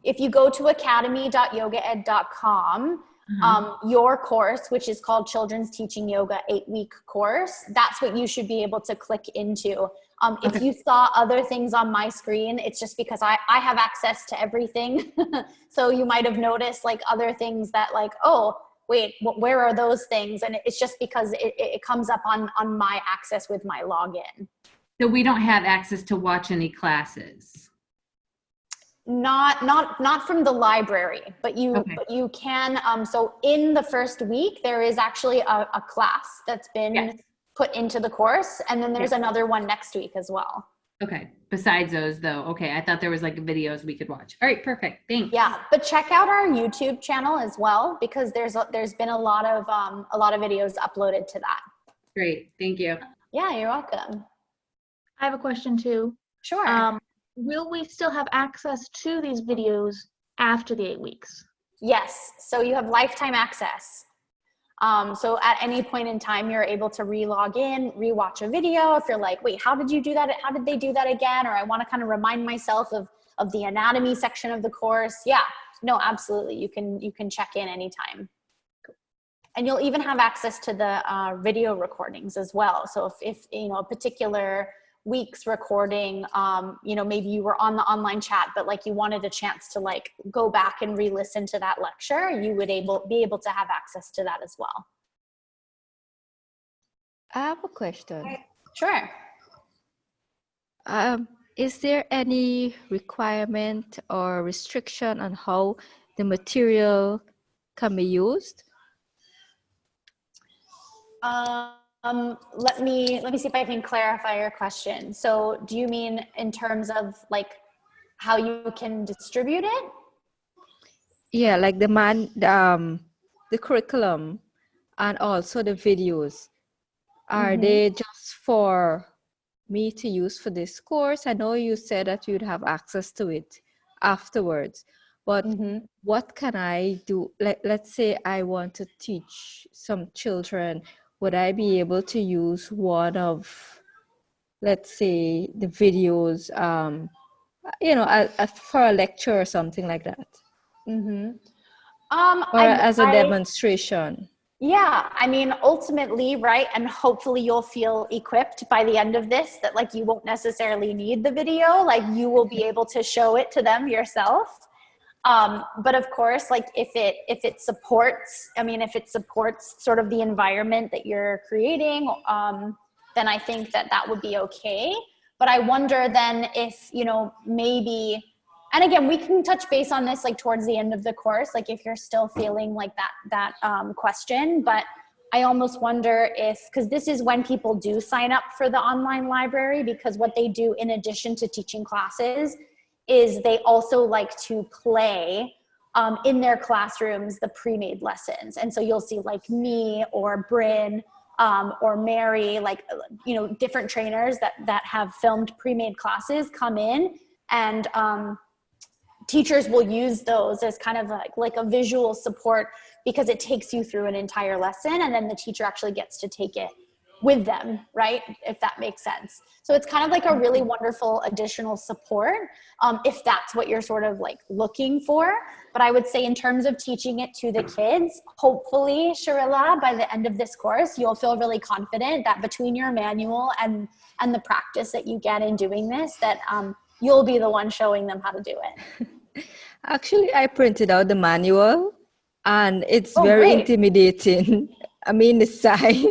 S1: if you go to academy.yogaed.com, your course, which is called Children's Teaching Yoga 8-week course, that's what you should be able to click into. If you saw other things on my screen, it's just because I have access to everything. So you might have noticed like other things that like, oh, wait, where are those things? And it's just because it comes up on my access with my login.
S11: So we don't have access to watch any classes?
S1: Not from the library, but you can. So in the first week, there is actually a class that's been put into the course, and then there's another one next week as well.
S11: Okay. Besides those, though, okay. I thought there was like videos we could watch. All right, perfect. Thanks.
S1: Yeah, but check out our YouTube channel as well, because there's been a lot of videos uploaded to that.
S11: Great. Thank you.
S1: Yeah, you're welcome.
S7: I have a question too.
S1: Sure.
S7: Will we still have access to these videos after the 8 weeks?
S1: Yes. So you have lifetime access. So at any point in time, you're able to re-log in, re-watch a video. If you're like, wait, how did you do that? How did they do that again? Or I want to kind of remind myself of the anatomy section of the course. Yeah, no, absolutely. You can check in anytime. And you'll even have access to the video recordings as well. So if you know, a particular week's recording, you know, maybe you were on the online chat, but like you wanted a chance to like go back and re-listen to that lecture, you would be able to have access to that as well.
S5: I have a question.
S1: Sure.
S5: Is there any requirement or restriction on how the material can be used?
S1: Let me see if I can clarify your question. So do you mean in terms of like how you can distribute it?
S5: Yeah, like the curriculum and also the videos. Are they just for me to use for this course? I know you said that you'd have access to it afterwards, but what can I do? Let's say I want to teach some children. Would I be able to use one of, let's say, the videos, you know, for a lecture or something like that? Or as a demonstration?
S1: Yeah, I mean, ultimately, right, and hopefully you'll feel equipped by the end of this that like you won't necessarily need the video, like you will be able to show it to them yourself. But of course, like if it supports, I mean, if it supports sort of the environment that you're creating, then I think that would be okay. But I wonder then if, you know, maybe, and again, we can touch base on this like towards the end of the course, like if you're still feeling like that question, but I almost wonder if, because this is when people do sign up for the online library, because what they do in addition to teaching classes is they also like to play in their classrooms the pre-made lessons. And so you'll see like me or Bryn or Mary, like, you know, different trainers that have filmed pre-made classes come in, and teachers will use those as kind of like a visual support, because it takes you through an entire lesson and then the teacher actually gets to take it with them, right? If that makes sense. So it's kind of like a really wonderful additional support if that's what you're sort of like looking for. But I would say in terms of teaching it to the kids, hopefully, Sharilla, by the end of this course, you'll feel really confident that between your manual and the practice that you get in doing this, that you'll be the one showing them how to do it.
S5: Actually, I printed out the manual and it's very intimidating. I mean, the size.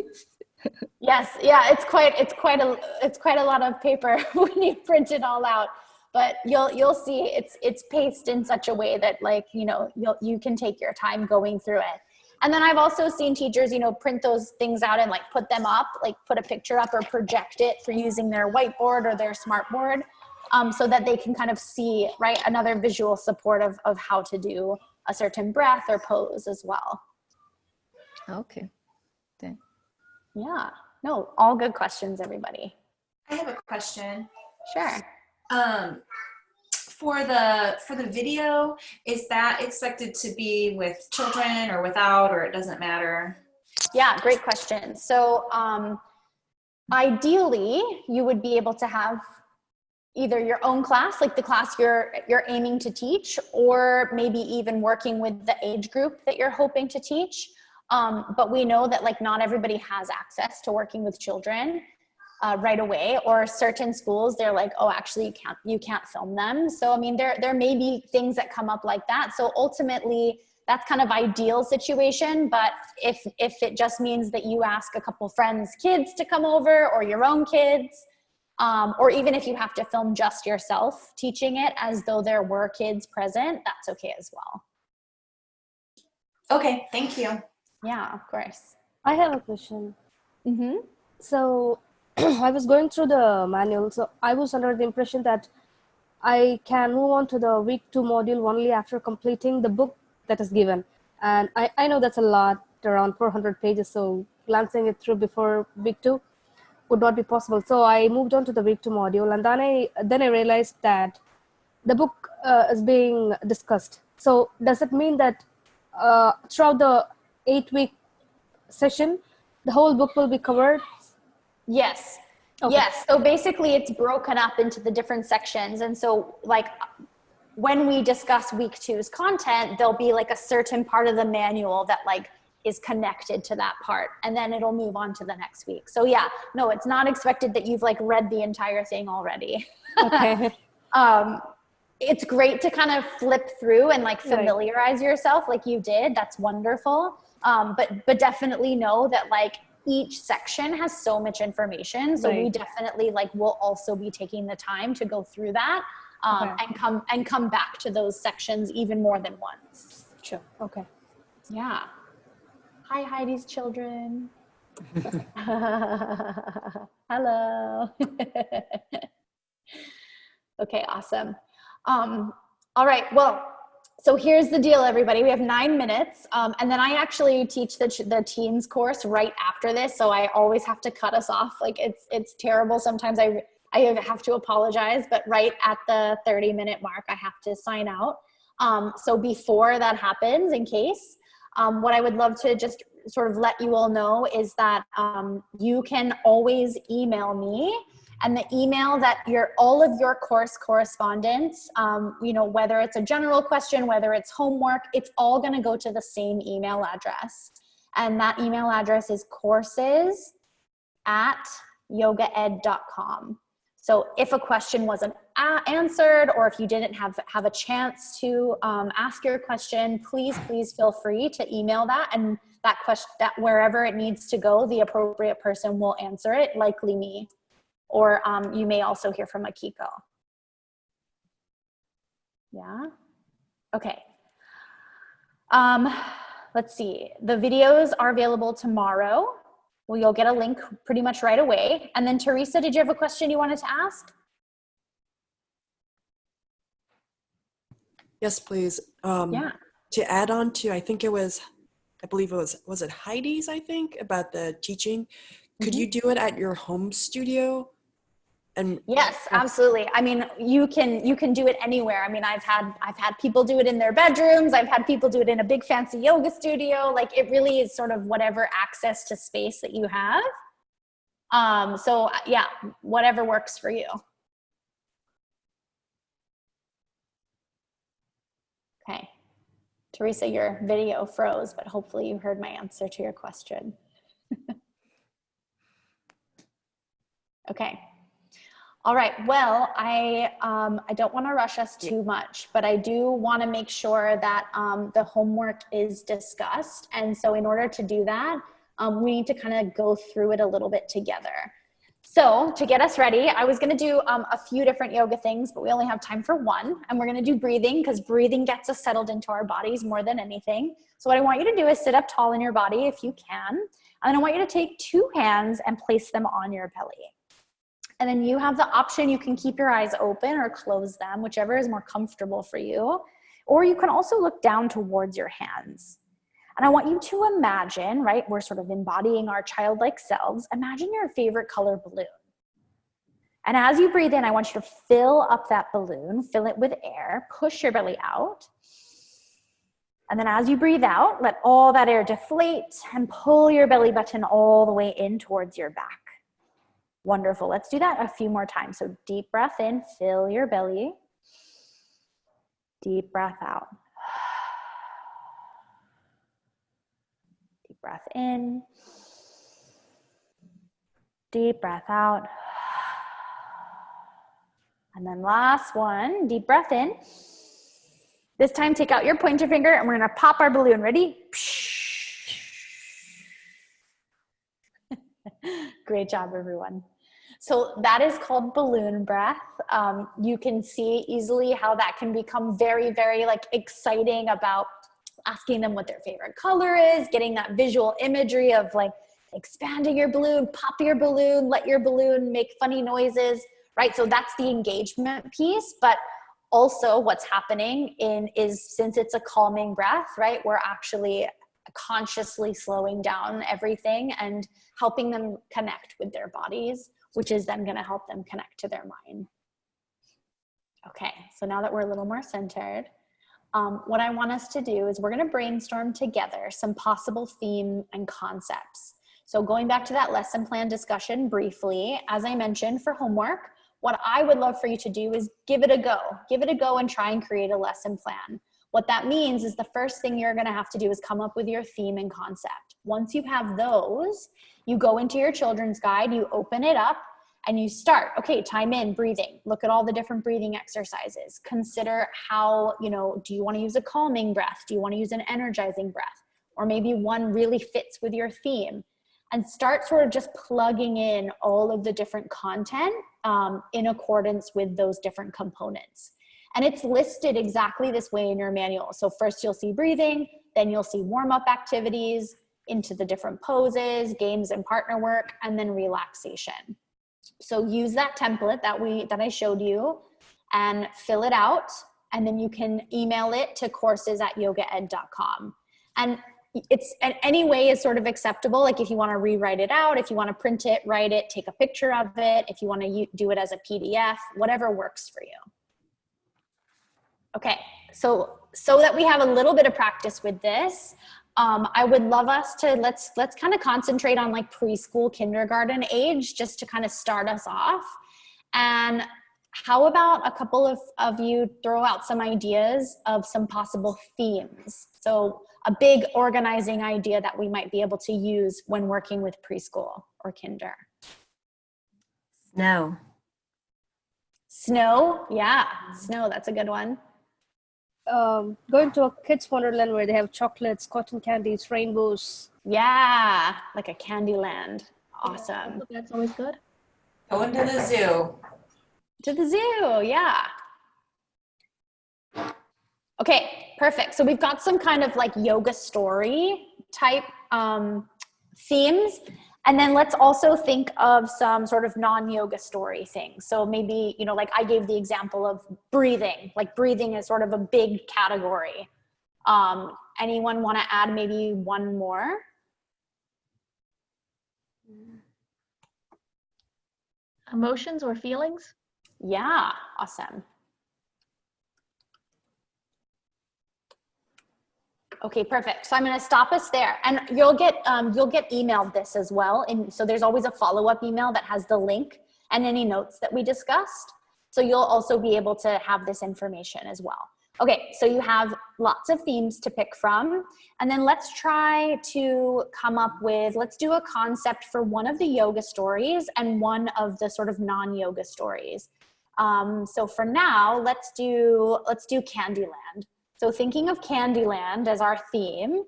S1: Yes, yeah, it's quite a lot of paper when you print it all out. But you'll see it's paced in such a way that, like, you know, you can take your time going through it. And then I've also seen teachers, you know, print those things out and like put them up, like put a picture up or project it for using their whiteboard or their smartboard, so that they can kind of see, right, another visual support of how to do a certain breath or pose as well.
S5: Okay.
S1: Yeah, no, all good questions, everybody.
S10: I have a question.
S1: Sure.
S10: For the video, is that expected to be with children or without, or it doesn't matter?
S1: Yeah, great question. So ideally, you would be able to have either your own class, like the class you're aiming to teach, or maybe even working with the age group that you're hoping to teach. But we know that like not everybody has access to working with children right away, or certain schools, they're like, oh, actually you can't film them. So, I mean, there may be things that come up like that. So ultimately that's kind of ideal situation. But if it just means that you ask a couple friends' kids to come over, or your own kids, or even if you have to film just yourself teaching it as though there were kids present, that's okay as well.
S10: Okay, thank you.
S1: Yeah, of course.
S8: I have a question. So I was going through the manual. So I was under the impression that I can move on to the week 2 module only after completing the book that is given. And I know that's a lot, around 400 pages. So glancing it through before week 2 would not be possible. So I moved on to the week 2 module, and then I realized that the book is being discussed. So does it mean that throughout the 8-week session, the whole book will be covered?
S1: Yes.
S8: Okay.
S1: Yes. So basically it's broken up into the different sections. And so like when we discuss week 2's content, there'll be like a certain part of the manual that like is connected to that part, and then it'll move on to the next week. So yeah, no, it's not expected that you've like read the entire thing already.
S8: Okay.
S1: It's great to kind of flip through and like familiarize yourself like you did. That's wonderful. But definitely know that like each section has so much information. So we definitely like will also be taking the time to go through that and come back to those sections even more than once.
S8: Sure. Okay.
S1: Yeah. Hi, Heidi's children. Hello. Okay, awesome. All right, well, so here's the deal, everybody. We have 9 minutes, and then I actually teach the teens course right after this, so I always have to cut us off. Like it's terrible. Sometimes I have to apologize, but right at the 30-minute mark, I have to sign out. So before that happens, in case, what I would love to just sort of let you all know is that you can always email me. And the email that all of your course correspondence, you know, whether it's a general question, whether it's homework, it's all going to go to the same email address. And that email address is courses@yogaed.com. So if a question wasn't answered, or if you didn't have a chance to ask your question, please feel free to email that. And that question, that wherever it needs to go, the appropriate person will answer it, likely me. Or you may also hear from Akiko. Yeah? Okay. Let's see. The videos are available tomorrow. Well, you'll get a link pretty much right away. And then Teresa, did you have a question you wanted to ask?
S3: Yes, please.
S1: Yeah.
S3: To add on to, I believe it was it Heidi's, I think, about the teaching. Could you do it at your home studio? And
S1: yes, absolutely. I mean, you can do it anywhere. I mean, I've had people do it in their bedrooms. I've had people do it in a big fancy yoga studio. Like it really is sort of whatever access to space that you have. So yeah, whatever works for you. Okay. Teresa, your video froze, but hopefully you heard my answer to your question. Okay. All right, well, I don't want to rush us too much, but I do want to make sure that the homework is discussed. And so in order to do that, we need to kind of go through it a little bit together. So to get us ready, I was going to do a few different yoga things, but we only have time for one. And we're going to do breathing, because breathing gets us settled into our bodies more than anything. So what I want you to do is sit up tall in your body if you can. And then I want you to take 2 hands and place them on your belly. And then you have the option, you can keep your eyes open or close them, whichever is more comfortable for you. Or you can also look down towards your hands. And I want you to imagine, right, we're sort of embodying our childlike selves. Imagine your favorite color balloon. And as you breathe in, I want you to fill up that balloon, fill it with air, push your belly out. And then as you breathe out, let all that air deflate and pull your belly button all the way in towards your back. Wonderful. Let's do that a few more times. So deep breath in, fill your belly. Deep breath out. Deep breath in. Deep breath out. And then last one, deep breath in. This time, take out your pointer finger and we're going to pop our balloon. Ready? Great job, everyone. So that is called balloon breath. You can see easily how that can become very, very like exciting about asking them what their favorite color is, getting that visual imagery of like expanding your balloon, pop your balloon, let your balloon make funny noises, right? So that's the engagement piece. But also what's happening is since it's a calming breath, right? We're actually consciously slowing down everything and helping them connect with their bodies, which is then going to help them connect to their mind. Okay, so now that we're a little more centered, what I want us to do is we're going to brainstorm together some possible theme and concepts. So going back to that lesson plan discussion briefly, as I mentioned for homework, what I would love for you to do is give it a go. Give it a go and try and create a lesson plan. What that means is the first thing you're going to have to do is come up with your theme and concept. Once you have those, you go into your children's guide, you open it up, and you start, okay, time in, breathing. Look at all the different breathing exercises. Consider how, do you want to use a calming breath? Do you want to use an energizing breath? Or maybe one really fits with your theme. And start sort of just plugging in all of the different content in accordance with those different components. And it's listed exactly this way in your manual. So first you'll see breathing, then you'll see warm-up activities into the different poses, games and partner work, and then relaxation. So use that template that I showed you and fill it out, and then you can email it to courses@yogaed.com. And it's any way is sort of acceptable. Like if you want to rewrite it out, if you want to print it, write it, take a picture of it, if you want to do it as a PDF, whatever works for you. Okay, so that we have a little bit of practice with this, I would love us to, let's kind of concentrate on like preschool, kindergarten age, just to kind of start us off. And how about a couple of you throw out some ideas of some possible themes? So a big organizing idea that we might be able to use when working with preschool or kinder.
S12: Snow.
S1: Snow, yeah, snow, that's a good one.
S8: Going to a kids' wonderland where they have chocolates, cotton candies, rainbows.
S1: Yeah, like a candy land. Awesome.
S7: Yeah, that's always good.
S10: Going to the zoo.
S1: To the zoo, yeah. Okay, perfect. So we've got some kind of like yoga story type themes. And then let's also think of some sort of non-yoga story things. So maybe, like I gave the example of breathing. Like breathing is sort of a big category. Anyone want to add maybe one more?
S7: Emotions or feelings?
S1: Yeah, awesome. Okay, perfect. So I'm going to stop us there, and you'll get emailed this as well. And so there's always a follow-up email that has the link and any notes that we discussed. So you'll also be able to have this information as well. Okay, so you have lots of themes to pick from, and then let's try to come up with, let's do a concept for one of the yoga stories and one of the sort of non-yoga stories. So for now, let's do Candyland. So thinking of Candyland as our theme,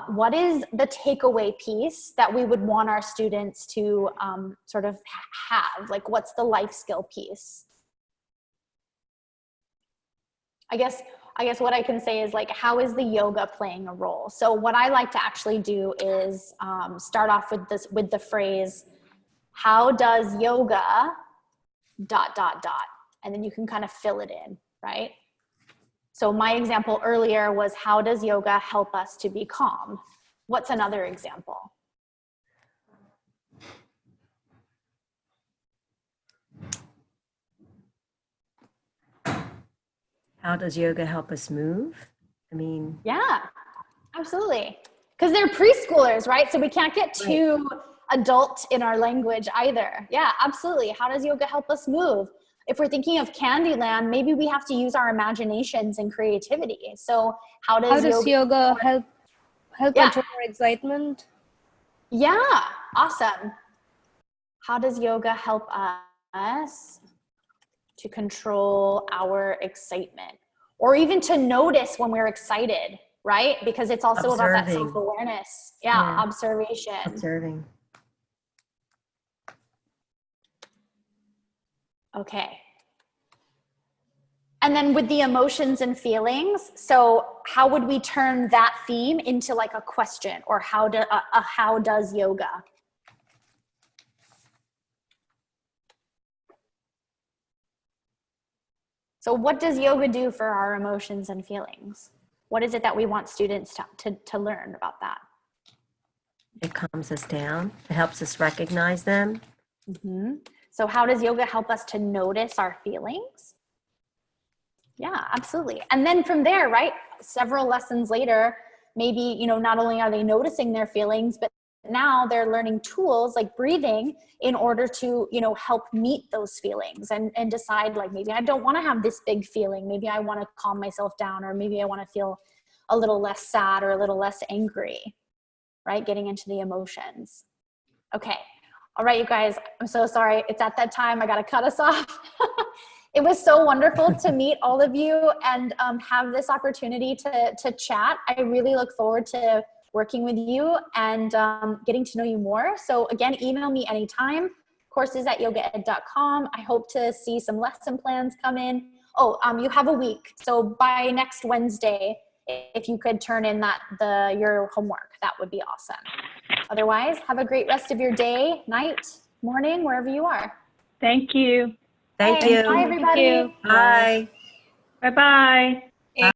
S1: what is the takeaway piece that we would want our students to sort of have? Like, what's the life skill piece? I guess what I can say is like, how is the yoga playing a role? So what I like to actually do is start off with the phrase, how does yoga ... and then you can kind of fill it in, right? So my example earlier was, how does yoga help us to be calm? What's another example?
S12: How does yoga help us move? I mean,
S1: yeah, absolutely. Because they're preschoolers, right? So we can't get too adult in our language either. Yeah, absolutely. How does yoga help us move? If we're thinking of Candyland, maybe we have to use our imaginations and creativity. So how does
S8: yoga help control our excitement?
S1: Yeah, awesome. How does yoga help us to control our excitement, or even to notice when we're excited, right? Because it's also about that self-awareness. Yeah, observation.
S12: Observing.
S1: Okay. And then with the emotions and feelings, so how would we turn that theme into like a question, or how does yoga? So what does yoga do for our emotions and feelings? What is it that we want students to learn about that?
S12: It calms us down. It helps us recognize them.
S1: Mm-hmm. So how does yoga help us to notice our feelings? Yeah, absolutely. And then from there, right, several lessons later, maybe, you know, not only are they noticing their feelings, but now they're learning tools like breathing in order to, you know, help meet those feelings and decide, like, maybe I don't want to have this big feeling. Maybe I want to calm myself down, or maybe I want to feel a little less sad or a little less angry, right? Getting into the emotions. Okay. All right, you guys, I'm so sorry. It's at that time. I got to cut us off. It was so wonderful to meet all of you and have this opportunity to chat. I really look forward to working with you and getting to know you more. So again, email me anytime, courses@yogaed.com. I hope to see some lesson plans come in. Oh, you have a week. So by next Wednesday, if you could turn in your homework, that would be awesome. Otherwise, have a great rest of your day, night, morning, wherever you are.
S9: Thank you.
S12: Thank you.
S1: Bye, everybody.
S12: Bye.
S9: Bye-bye.